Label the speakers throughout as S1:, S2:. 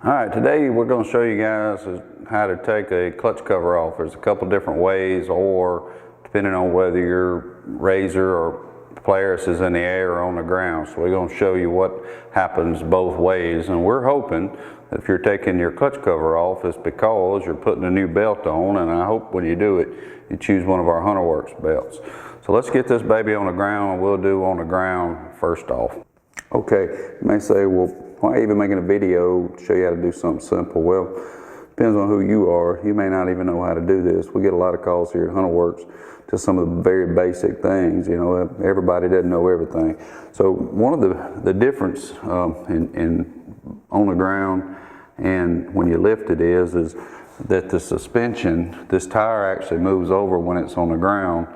S1: All right, today we're going to show you guys how to take a clutch cover off. There's a couple different ways, or depending on whether your RZR or Polaris is in the air or on the ground. So we're going to show you what happens both ways, and we're hoping that if you're taking your clutch cover off, it's because you're putting a new belt on, and I hope when you do it, you choose one of our Hunterworks belts. So let's get this baby on the ground, and we'll do on the ground first off. Okay, you may say, well, why even making a video to show you how to do something simple? Well, depends on who you are. You may not even know how to do this. We get a lot of calls here at Hunterworks to some of the very basic things. You know, everybody doesn't know everything. So one of the difference in on the ground and when you lift it is that the suspension, this tire actually moves over when it's on the ground,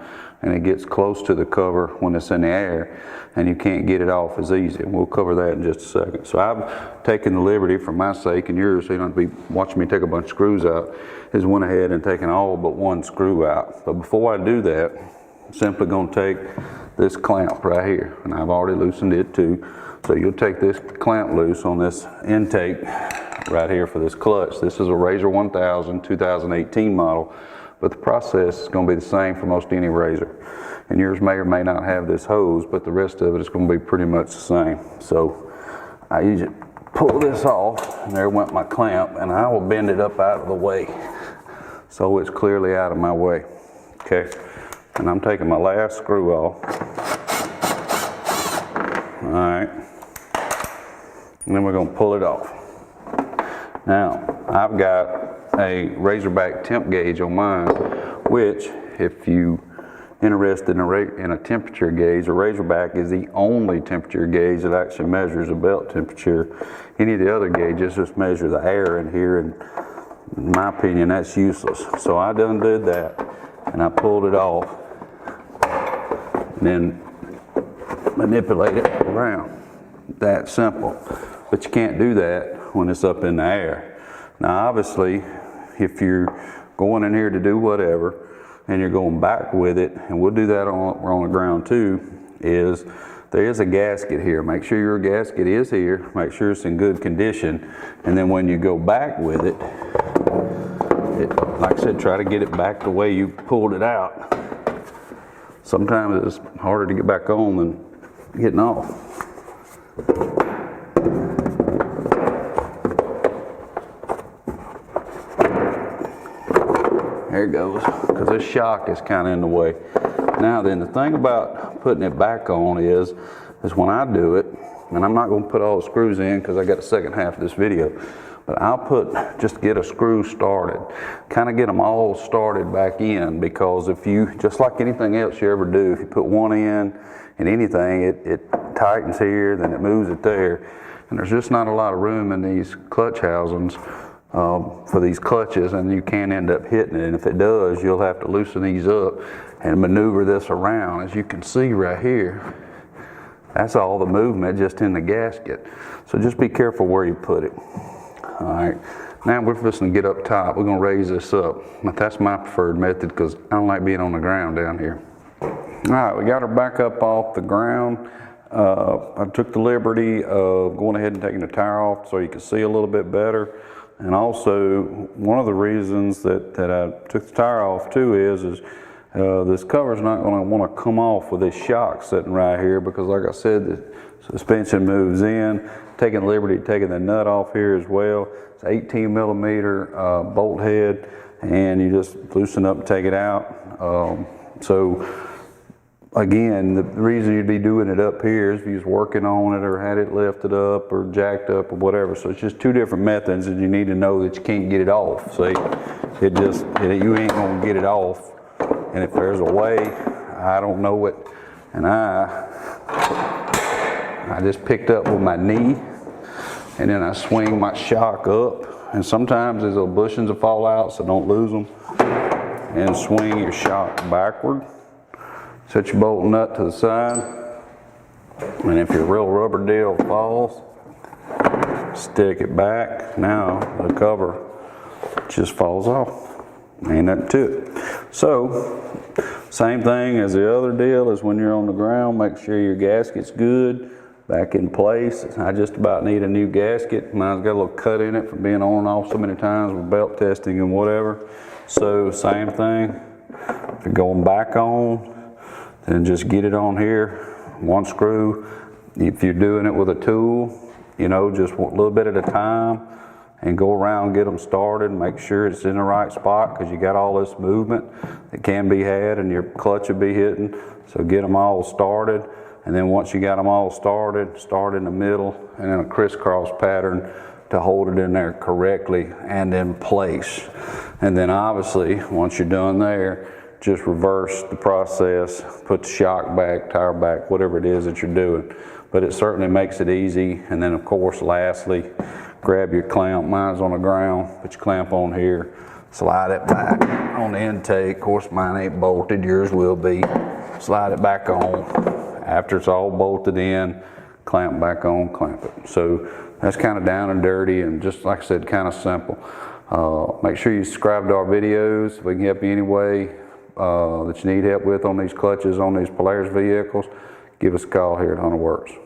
S1: and it gets close to the cover when it's in the air, and you can't get it off as easy. And we'll cover that in just a second. So I've taken the liberty, for my sake and yours, so you don't have to be watching me take a bunch of screws out, is went ahead and taken all but one screw out. But before I do that, I'm simply going to take this clamp right here, and I've already loosened it too. So you'll take this clamp loose on this intake right here for this clutch. This is a RZR 1000 2018 model. But the process is going to be the same for most any RZR. And yours may or may not have this hose, but the rest of it is going to be pretty much the same. So I usually pull this off, and there went my clamp, and I will bend it up out of the way so it's clearly out of my way. Okay, and I'm taking my last screw off. All right, and then we're going to pull it off. Now, I've got a Razorback temp gauge on mine, which, if you interested in a temperature gauge, a Razorback is the only temperature gauge that actually measures a belt temperature. Any of the other gauges just measure the air in here, and in my opinion, that's useless. So I done did that, and I pulled it off, and then manipulate it around. That simple. But you can't do that when it's up in the air. Now, obviously, if you're going in here to do whatever and you're going back with it, and we'll do that on the ground too, is there is a gasket here. Make sure your gasket is here, make sure it's in good condition, and then when you go back with it, like I said, try to get it back the way you pulled it out. Sometimes it's harder to get back on than getting off. There it goes, because this shock is kind of in the way. Now then, the thing about putting it back on is when I do it, and I'm not going to put all the screws in because I got the second half of this video, but I'll just get a screw started, kind of get them all started back in, because if you, just like anything else you ever do, if you put one in anything, it tightens here, then it moves it there, and there's just not a lot of room in these clutch housings for these clutches, and you can end up hitting it. And if it does, you'll have to loosen these up and maneuver this around. As you can see right here, that's all the movement just in the gasket. So just be careful where you put it. All right, now we're just going to get up top. We're going to raise this up. But that's my preferred method because I don't like being on the ground down here. All right, we got her back up off the ground. I took the liberty of going ahead and taking the tire off so you can see a little bit better. And also, one of the reasons that I took the tire off too is this cover's not going to want to come off with this shock sitting right here, because like I said, the suspension moves in. Taking the liberty of taking the nut off here as well. It's 18 millimeter bolt head, and you just loosen up and take it out. So again, the reason you'd be doing it up here is if you was working on it or had it lifted up or jacked up or whatever. So it's just two different methods, and you need to know that you can't get it off. See, you ain't gonna get it off. And if there's a way, I don't know it. And I just picked up with my knee, and then I swing my shock up. And sometimes there's little bushings that fall out, so don't lose them. And swing your shock backward. Set your bolt nut to the side, and if your real rubber deal falls, stick it back. Now the cover just falls off. Ain't nothing to it. So, same thing as the other deal is when you're on the ground, make sure your gasket's good. back in place. I just about need a new gasket. Mine's got a little cut in it from being on and off so many times with belt testing and whatever. So same thing, if you're going back on, then just get it on here, one screw. If you're doing it with a tool, you know, just a little bit at a time, and go around, get them started, make sure it's in the right spot, because you got all this movement that can be had and your clutch will be hitting. So get them all started, and then once you got them all started, start in the middle and then a crisscross pattern to hold it in there correctly and in place. And then obviously, once you're done there, just reverse the process, put the shock back, tire back, whatever it is that you're doing. But it certainly makes it easy. And then of course, lastly, grab your clamp. Mine's on the ground, put your clamp on here, slide it back on the intake. Of course, mine ain't bolted, yours will be. Slide it back on. After it's all bolted in, clamp back on, clamp it. So that's kind of down and dirty, and just like I said, kind of simple. Make sure you subscribe to our videos. If we can help you any way that you need help with on these clutches, on these Polaris vehicles, give us a call here at Hunterworks.